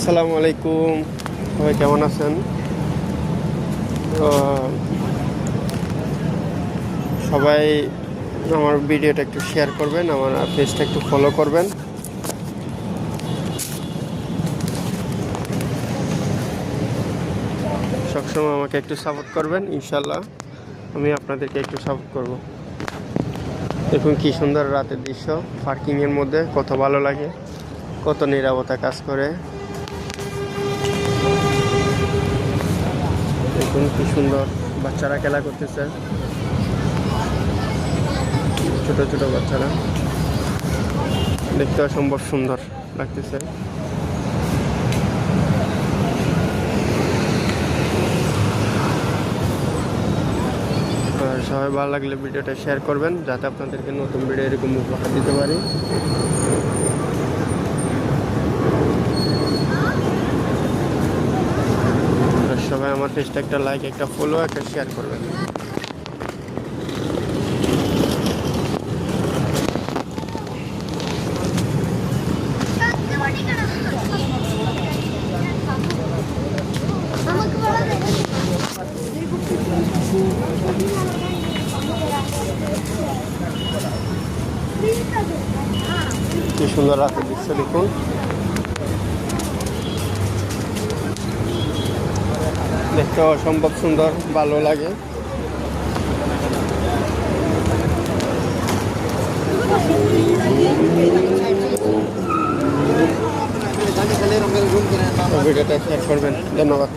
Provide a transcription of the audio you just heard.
আসসালামু আলাইকুম, সবাই কেমন আছেন? তো সবাই আমার ভিডিওটা একটু শেয়ার করবেন, আমার পেজটা একটু ফলো করবেন। সবসময় আমাকে একটু সাপোর্ট করবেন, ইনশাল্লাহ আমি আপনাদেরকে একটু সাপোর্ট করব। দেখুন কি সুন্দর রাতের দৃশ্য, পার্কিংয়ের মধ্যে কত ভালো লাগে, কত নিরাপত্তা কাজ করে। দেখুন কি সুন্দর বাচ্চারা খেলা করতেছে, ছোট ছোট বাচ্চারা, দেখতে অসম্ভব সুন্দর লাগতেছে। আর সবাই ভালো লাগলে ভিডিওটা শেয়ার করবেন, যাতে আপনাদেরকে নতুন ভিডিও এরকম উপহার দিতে পারি। আর সবাই আমার পেজটা একটা লাইক, একটা ফলো, একটা শেয়ার করবেন। কি সুন্দর রাতের দৃশ্য দেখুন। দেখতে অসম্ভব সুন্দর, ভালো লাগে। ভিডিওটা শেয়ার করবেন, ধন্যবাদ।